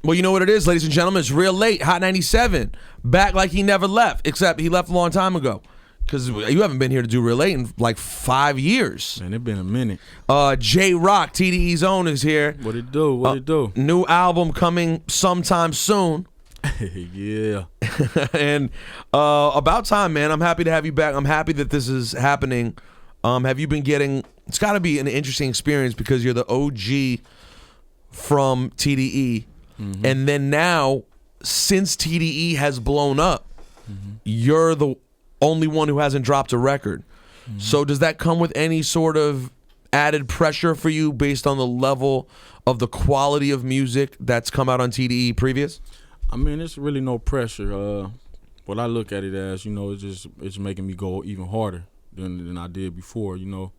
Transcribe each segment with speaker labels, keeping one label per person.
Speaker 1: Well, you know what it is, ladies and gentlemen. It's Real Late, Hot 97. Back like he never left, except he left a long time ago. Because you haven't been here to do Real Late in like 5 years.
Speaker 2: Man, it's been a minute.
Speaker 1: J-Rock, TDE's own, is here.
Speaker 2: What it do? What it do?
Speaker 1: New album coming sometime soon.
Speaker 2: Yeah.
Speaker 1: And about time, man. I'm happy to have you back. I'm happy that this is happening. Have you been getting... It's got to be an interesting experience because you're the OG from TDE. Mm-hmm. And then now, since TDE has blown up, you're the only one who hasn't dropped a record. Mm-hmm. So does that come with any sort of added pressure for you based on the level of the quality of music that's come out on TDE previous?
Speaker 2: I mean, it's really no pressure. What I look at it as, you know, it's making me go even harder than I did before, you know.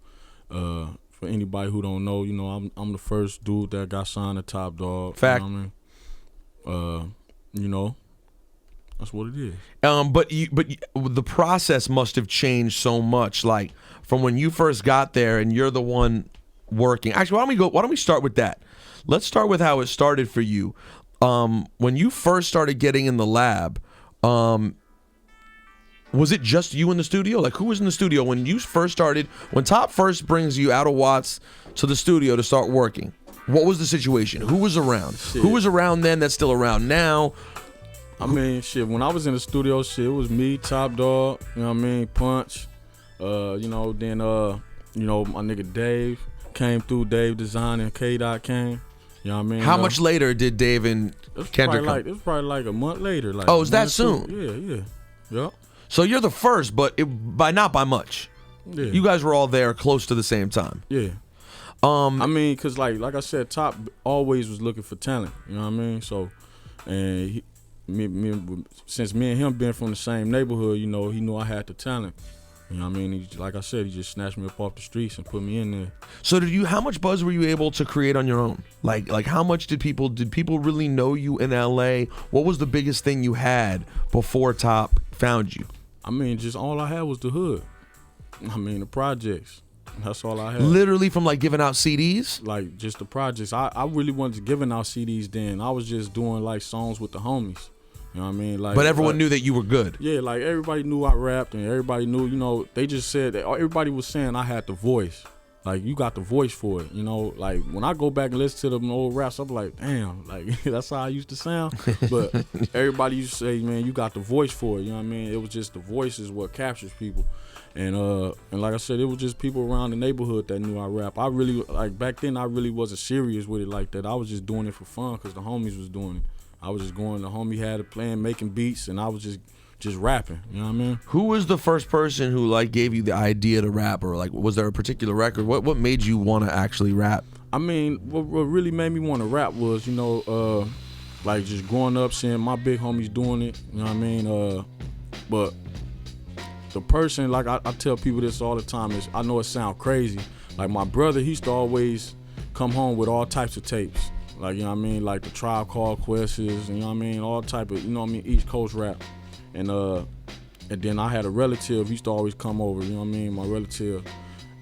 Speaker 2: For anybody who don't know, you know, I'm the first dude that got signed to Top Dog.
Speaker 1: Fact.
Speaker 2: You know what I mean? You know, that's what it is.
Speaker 1: But the process must have changed so much, like from when you first got there and you're the one working. Actually, why don't we start with that? Let's start with how it started for you. When you first started getting in the lab, was it just you in the studio? Like, who was in the studio when you first started? When Top first brings you out of Watts to the studio to start working, what was the situation? Who was around?
Speaker 2: Shit.
Speaker 1: Who was around then that's still around now?
Speaker 2: I mean, shit, when I was in the studio, shit, it was me, Top Dog, you know what I mean, Punch, you know, then, you know, my nigga Dave came through, Dave Design and K-Dot came, you know what I mean?
Speaker 1: How much later did Dave and Kendrick come?
Speaker 2: It was probably like a month later. Like,
Speaker 1: oh, was that soon?
Speaker 2: Yeah. Yep.
Speaker 1: So you're the first, but not by much.
Speaker 2: Yeah.
Speaker 1: You guys were all there close to the same time.
Speaker 2: Yeah. I mean, cause like I said, Top always was looking for talent. You know what I mean? So, and since me and him been from the same neighborhood, you know, he knew I had the talent. You know what I mean? Like I said, he just snatched me up off the streets and put me in there.
Speaker 1: So how much buzz were you able to create on your own? Like how much did people really know you in LA? What was the biggest thing you had before Top found you?
Speaker 2: I mean, just all I had was the hood. I mean, the projects. That's all I had.
Speaker 1: Literally from like giving out CDs?
Speaker 2: Like just the projects. I really wasn't giving out CDs then. I was just doing like songs with the homies. You know what I mean? Like,
Speaker 1: but everyone knew that you were good.
Speaker 2: Yeah, like everybody knew I rapped and everybody knew, you know, they just said that everybody was saying I had the voice. Like, you got the voice for it, you know? Like, when I go back and listen to them old raps, I'm like, damn, like, that's how I used to sound. But everybody used to say, man, you got the voice for it, you know what I mean? It was just the voice is what captures people. And like I said, it was just people around the neighborhood that knew I rap. I really, like, back then, I really wasn't serious with it like that. I was just doing it for fun because the homies was doing it. I was just going, the homie had it playing, making beats, and I was just rapping, you know what I mean?
Speaker 1: Who was the first person who like gave you the idea to rap, or like was there a particular record? What made you want to actually rap?
Speaker 2: I mean, what really made me want to rap was, you know, like just growing up seeing my big homies doing it, you know what I mean? But the person, like I tell people this all the time, is I know it sounds crazy. Like my brother, he used to always come home with all types of tapes. Like, you know what I mean? Like the Tribe Called Quest, you know what I mean? All type of, you know what I mean, East Coast rap. And then I had a relative, he used to always come over, you know what I mean, my relative.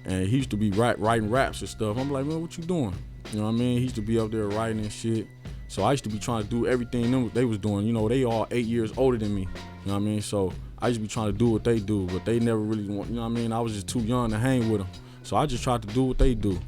Speaker 2: And he used to be writing raps and stuff. I'm like, man, what you doing? You know what I mean? He used to be up there writing and shit. So I used to be trying to do everything they was doing. You know, they all 8 years older than me. You know what I mean? So I used to be trying to do what they do, but they never really want, you know what I mean? I was just too young to hang with them. So I just tried to do what they do.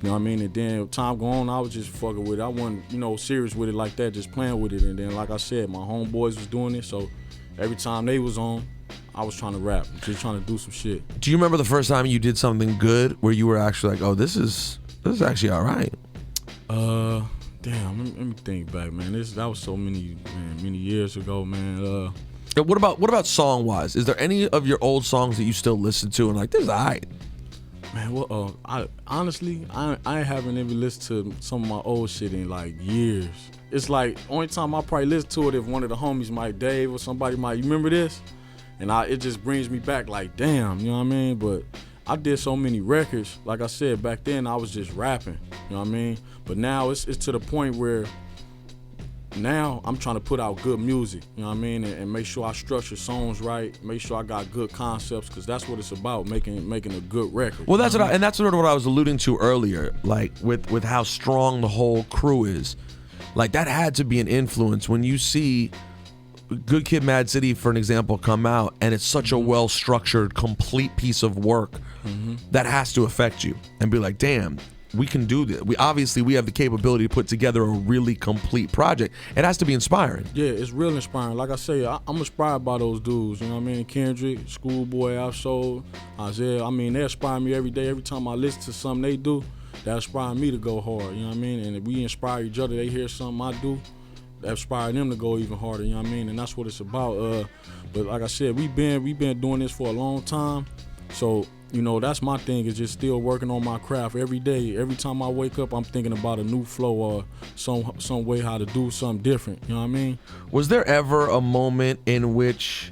Speaker 2: You know what I mean? And then time go on, I was just fucking with it. I wasn't, you know, serious with it like that, just playing with it. And then, like I said, my homeboys was doing it. So every time they was on, I was trying to rap, just trying to do some shit.
Speaker 1: Do you remember the first time you did something good where you were actually like, oh, this is actually all right?
Speaker 2: Damn, let me think back, man. That was so many years ago, man.
Speaker 1: What about song wise? Is there any of your old songs that you still listen to and like, this is all right?
Speaker 2: Man, well, I honestly haven't even listened to some of my old shit in like years. It's like only time I probably listen to it if one of the homies, Mike Dave or somebody might, you remember this? And it just brings me back like, damn, you know what I mean? But I did so many records. Like I said, back then I was just rapping, you know what I mean? But now it's to the point where now I'm trying to put out good music, you know what I mean? And make sure I structure songs right, make sure I got good concepts, because that's what it's about, making a good record.
Speaker 1: Well, that's sort of what I was alluding to earlier, like with how strong the whole crew is. like that had to be an influence when you see Good Kid, Mad City, for an example, come out, and it's such a well-structured, complete piece of work. That has to affect you and be like, damn, we can do this. We have the capability to put together a really complete project. It has to be inspiring.
Speaker 2: Yeah, it's real inspiring. Like I say, I'm inspired by those dudes, you know what I mean? Kendrick, Schoolboy, Absol, Isaiah. I mean, they inspire me every day. Every time I listen to something they do, that inspire me to go hard, you know what I mean? And if we inspire each other, they hear something I do, that inspire them to go even harder, you know what I mean? And that's what it's about. But like I said, we been doing this for a long time. So, you know, that's my thing, is just still working on my craft every day. Every time I wake up, I'm thinking about a new flow or some way how to do something different, you know what I mean?
Speaker 1: Was there ever a moment in which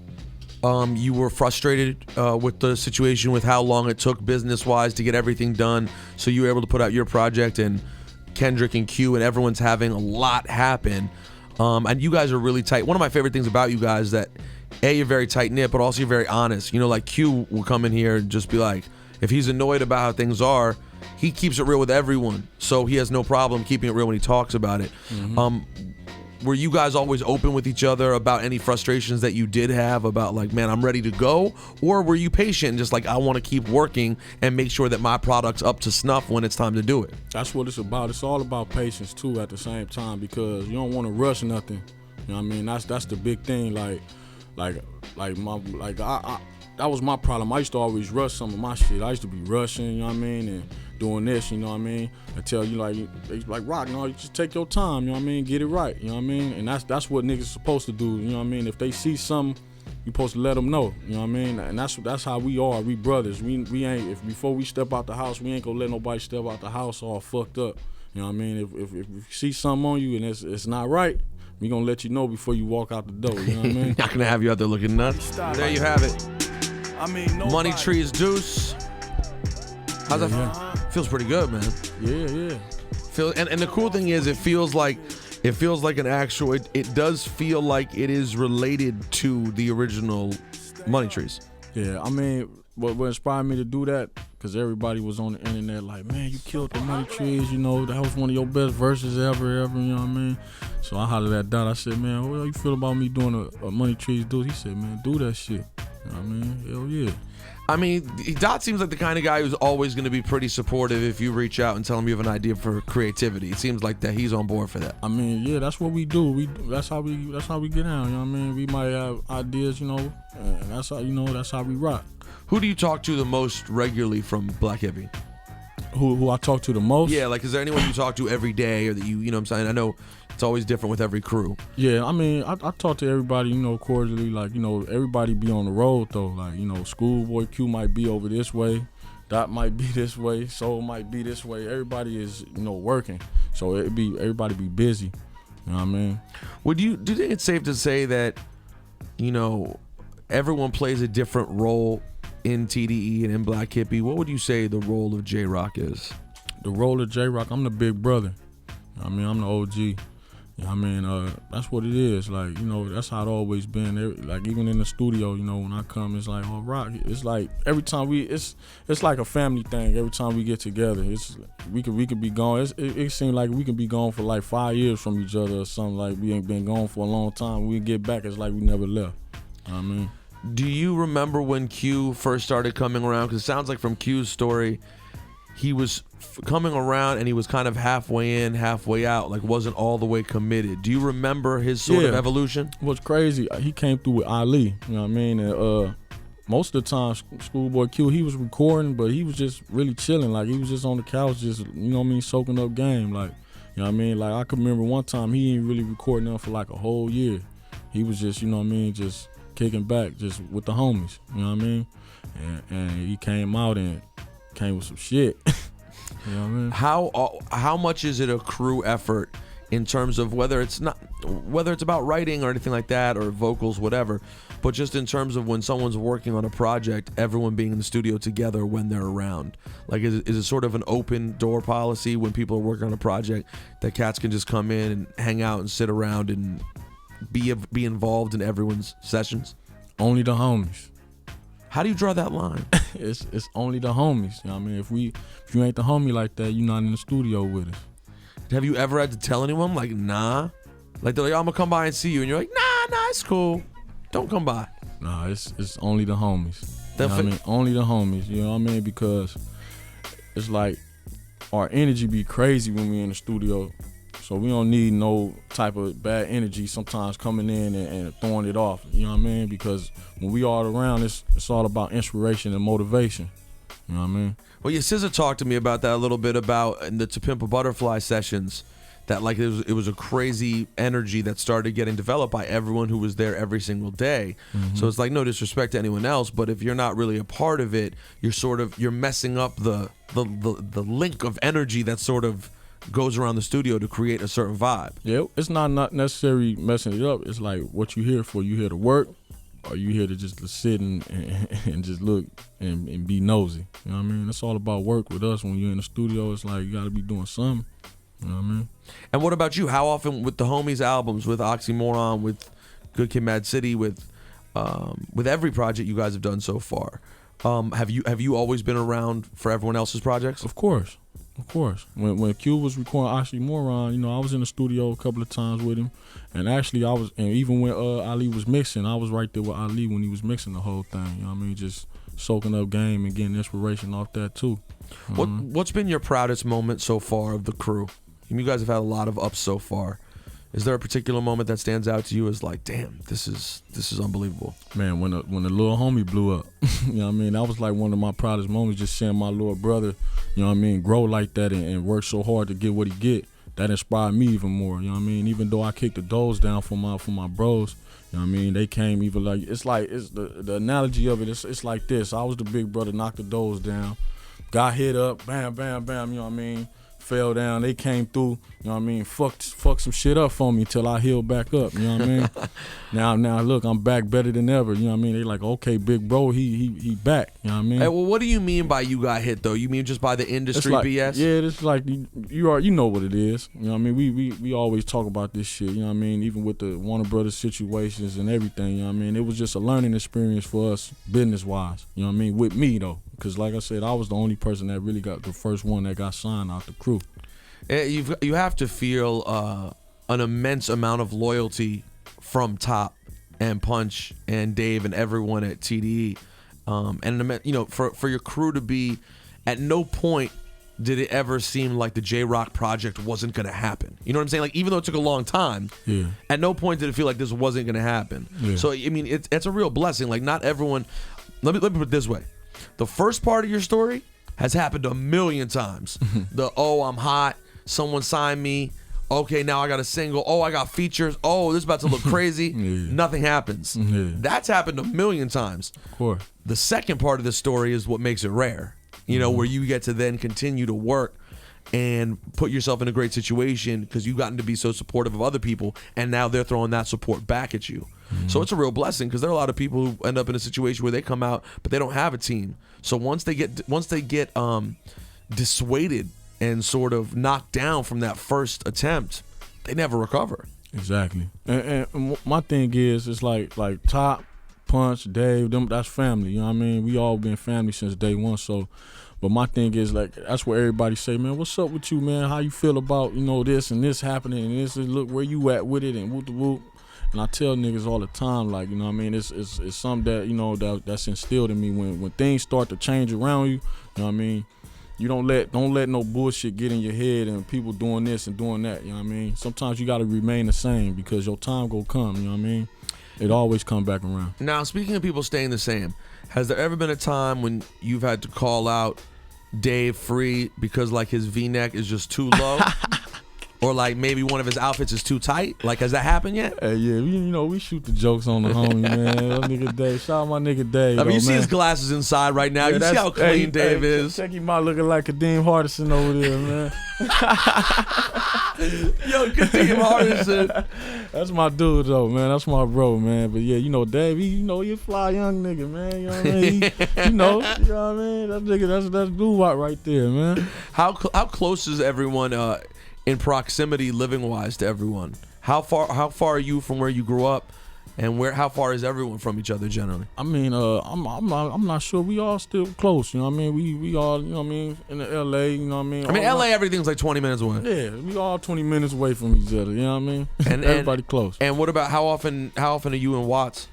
Speaker 1: you were frustrated with the situation, with how long it took business-wise to get everything done, so you were able to put out your project, and Kendrick and Q and everyone's having a lot happen, and you guys are really tight? One of my favorite things about you guys is that you're very tight-knit, but also you're very honest. You know, like Q will come in here and just be like, if he's annoyed about how things are, he keeps it real with everyone, so he has no problem keeping it real when he talks about it. Were you guys always open with each other about any frustrations that you did have about, like, man, I'm ready to go? Or were you patient and just like, I want to keep working and make sure that my product's up to snuff when it's time to do it?
Speaker 2: That's what it's about. It's all about patience too at the same time, because you don't want to rush nothing. You know what I mean? That's the big thing. That was my problem. I used to always rush some of my shit. I used to be rushing, you know what I mean, and doing this, you know what I mean. I tell you, like Rock, you know, you just take your time, you know what I mean, get it right, you know what I mean. And that's what niggas supposed to do, you know what I mean. If they see something, you supposed to let them know, you know what I mean. And that's how we are. We brothers. We ain't, if before we step out the house, we ain't gonna let nobody step out the house all fucked up, you know what I mean. If you see something on you and it's not right, we gonna let you know before you walk out the door, you know what I mean?
Speaker 1: Not gonna have you out there looking nuts. There you have it. Money Trees Deuce. How's that feel? Feels pretty good, man.
Speaker 2: Yeah.
Speaker 1: And the cool thing is, it feels like an actual. It does feel like it is related to the original Money Trees.
Speaker 2: Yeah, I mean, what inspired me to do that, because everybody was on the internet like, man, you killed the Money Trees, you know, that was one of your best verses ever, you know what I mean? So I hollered at Dot. I said, man, what do you feel about me doing a Money Trees do? He said, man, do that shit. You know what I mean? Hell yeah.
Speaker 1: I mean, Dot seems like the kind of guy who's always going to be pretty supportive if you reach out and tell him you have an idea for creativity. It seems like that he's on board for that.
Speaker 2: I mean, yeah, that's what we do. That's how we get down. You know what I mean? We might have ideas, you know, and that's how we rock.
Speaker 1: Who do you talk to the most regularly from Black Hippie?
Speaker 2: Who I talk to the most?
Speaker 1: Yeah, like, is there anyone you talk to every day, or that you know what I'm saying? I know it's always different with every crew.
Speaker 2: Yeah, I mean, I talk to everybody, you know, cordially. Like, you know, everybody be on the road, though. Like, you know, Schoolboy Q might be over this way. Dot might be this way. Soul might be this way. Everybody is, you know, working. So everybody be busy. You know what I mean?
Speaker 1: Do you think it's safe to say that, you know, everyone plays a different role in TDE and in Black Hippie? What would you say the role of J-Rock is?
Speaker 2: The role of J-Rock, I'm the big brother. I mean, I'm the OG. You know what I mean? That's what it is. Like, you know, that's how it always been. Like, even in the studio, you know, when I come, it's like, oh, Rock. It's like every time it's like a family thing. Every time we get together, we could be gone. It seems like we can be gone for like 5 years from each other or something. Like, we ain't been gone for a long time. We get back, it's like we never left. You know what I mean?
Speaker 1: Do you remember when Q first started coming around? Because it sounds like from Q's story, he was coming around and he was kind of halfway in, halfway out, like wasn't all the way committed. Do you remember his sort of evolution?
Speaker 2: What's crazy, he came through with Ali, you know what I mean? And most of the time, Schoolboy Q, he was recording, but he was just really chilling. Like, he was just on the couch, just, you know what I mean, soaking up game. Like, you know what I mean? Like, I can remember one time he ain't really recording nothing for like a whole year. He was just, you know what I mean, just kicking back, just with the homies, you know what I mean? And he came out and came with some shit. You know what I mean?
Speaker 1: How much is it a crew effort in terms of whether it's about writing or anything like that, or vocals, whatever, but just in terms of when someone's working on a project, everyone being in the studio together when they're around? Like, is it sort of an open door policy when people are working on a project that cats can just come in and hang out and sit around and be involved in everyone's sessions?
Speaker 2: Only the homies.
Speaker 1: How do you draw that line?
Speaker 2: It's only the homies. You know what I mean? If you ain't the homie like that, you're not in the studio with us.
Speaker 1: Have you ever had to tell anyone like, nah? Like they're like, I'm gonna come by and see you, and you're like, nah, it's cool. Don't come by.
Speaker 2: Nah, it's only the homies. You know what I mean? Only the homies. You know what I mean? Because it's like our energy be crazy when we in the studio. So we don't need no type of bad energy sometimes coming in and throwing it off. You know what I mean? Because when we all around, it's all about inspiration and motivation. You know what I mean?
Speaker 1: Well, your SZA talked to me about that a little bit about in the To Pimp a Butterfly sessions. That like it was a crazy energy that started getting developed by everyone who was there every single day. Mm-hmm. So it's like no disrespect to anyone else, but if you're not really a part of it, you're messing up the link of energy that sort of goes around the studio to create a certain vibe.
Speaker 2: Yeah, it's not necessarily messing it up. It's like what you here for. You here to work, or you here to just sit and just look and be nosy. You know what I mean? It's all about work with us. When you're in the studio, it's like you got to be doing something. You know what I mean?
Speaker 1: And what about you? How often with the Homies albums, with Oxymoron, with Good Kid, Mad City, with every project you guys have done so far, have you always been around for everyone else's projects?
Speaker 2: Of course. When Q was recording Oxymoron, you know, I was in the studio a couple of times with him, and actually even when Ali was mixing, I was right there with Ali when he was mixing the whole thing. You know what I mean? Just soaking up game and getting inspiration off that too.
Speaker 1: What's been your proudest moment so far of the crew? You guys have had a lot of ups so far. Is there a particular moment that stands out to you as like, damn, this is unbelievable? Man,
Speaker 2: when the little homie blew up, you know what I mean? That was like one of my proudest moments, just seeing my little brother, you know what I mean, grow like that and work so hard to get what he get. That inspired me even more, you know what I mean? Even though I kicked the doors down for my bros, you know what I mean? They came even like, it's the analogy of it, it's like this. I was the big brother, knocked the doors down, got hit up, bam, bam, bam, you know what I mean? Fell down, they came through, you know what I mean, fucked some shit up for me till I healed back up, you know what I mean? Now look, I'm back better than ever, you know what I mean? They like, okay, big bro, he back, you know what I mean?
Speaker 1: Hey, well, what do you mean by you got hit though? You mean just by the industry
Speaker 2: like,
Speaker 1: BS?
Speaker 2: Yeah, it's like you know what it is, you know what I mean? We always talk about this shit, you know what I mean? Even with the Warner Brothers situations and everything, you know what I mean? It was just a learning experience for us business-wise, you know what I mean? With me though. Because like I said, I was the only person that really got the first one that got signed out the crew.
Speaker 1: You have to feel an immense amount of loyalty from Top and Punch and Dave and everyone at TDE. And you know, for your crew to be, at no point did it ever seem like the J-Rock project wasn't going to happen. You know what I'm saying? Like, even though it took a long time, at no point did it feel like this wasn't going to happen. Yeah. So, I mean, it's a real blessing. Like, not everyone, let me put it this way. The first part of your story has happened a million times. I'm hot, someone signed me, okay, now I got a single, I got features, this is about to look crazy. Nothing happens. That's happened a million times.
Speaker 2: Of course.
Speaker 1: The second part of the story is what makes it rare, you know, where you get to then continue to work and put yourself in a great situation because you've gotten to be so supportive of other people, and now they're throwing that support back at you. So it's a real blessing because there are a lot of people who end up in a situation where they come out but they don't have a team. So once they get dissuaded and sort of knocked down from that first attempt, they never recover.
Speaker 2: Exactly. And my thing is, it's like Top, Punch, Dave, them, that's family. You know what I mean? We all been family since day one. So, but my thing is, like, that's where everybody say, man, what's up with you, man? How you feel about, you know, this and this happening and this? Look where you at with it and whoop the whoop. And I tell niggas all the time, like, you know what I mean, it's something that, you know, that's instilled in me when things start to change around you, you know what I mean? You don't let no bullshit get in your head and people doing this and doing that, you know what I mean? Sometimes you gotta remain the same because your time gonna come, you know what I mean? It always come back around.
Speaker 1: Now, speaking of people staying the same, has there ever been a time when you've had to call out Dave Free because like his V-neck is just too low? Or like maybe one of his outfits is too tight? Like, has that happened yet?
Speaker 2: Yeah, we shoot the jokes on the homie, man. That nigga Dave. Shout out my nigga Dave.
Speaker 1: I mean, you see his glasses inside right now. You see how clean Dave is.
Speaker 2: Check him out looking like Kadeem Hardison over there, man.
Speaker 1: Yo, Kadeem Hardison.
Speaker 2: That's my dude, though, man. That's my bro, man. But yeah, you know, Dave, he a fly young nigga, man. You know what I mean? You know what I mean? That nigga, that's doo-wop right there, man.
Speaker 1: How close is everyone in proximity living wise to everyone? How far are you from where you grew up And how far is everyone from each other generally?
Speaker 2: I mean, I'm not sure. We all still close, you know what I mean? We all, you know what I mean, in the LA, you know what I mean?
Speaker 1: I mean, LA, everything's like 20 minutes away.
Speaker 2: Yeah, we all 20 minutes away from each other, you know what I mean?
Speaker 1: And
Speaker 2: everybody close.
Speaker 1: And what about how often are you in Watts?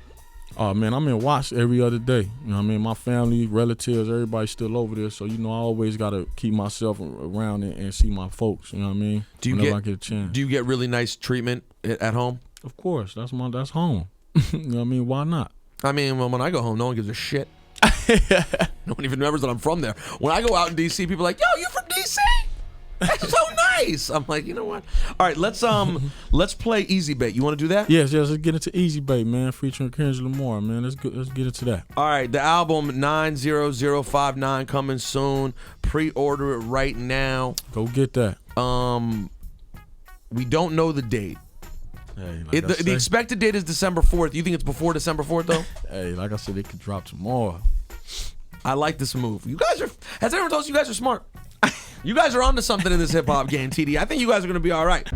Speaker 2: Oh man, I'm in Watts every other day. You know what I mean? My family, relatives, everybody's still over there. So, you know, I always gotta keep myself around and see my folks, you know what I mean? Whenever I get a chance.
Speaker 1: Do you get really nice treatment at home?
Speaker 2: Of course. That's home. You know what I mean? Why not?
Speaker 1: I mean, when I go home, no one gives a shit. No one even remembers that I'm from there. When I go out in DC, people are like, yo, you from DC? That's so nice. I'm like, you know what? All right, let's play Easy Bait. You want to do that?
Speaker 2: Yes, let's get into Easy Bait, man, featuring Kendrick Lamar, man. Let's get into that.
Speaker 1: All right, the album 90059 coming soon. Pre-order it right now.
Speaker 2: Go get that.
Speaker 1: We don't know the date.
Speaker 2: Hey,
Speaker 1: the expected date is December 4th. You think it's before December 4th, though?
Speaker 2: Hey, like I said, it could drop tomorrow.
Speaker 1: I like this move. You guys has everyone told you guys are smart? You guys are onto something in this hip-hop game, TDE. I think you guys are going to be all right.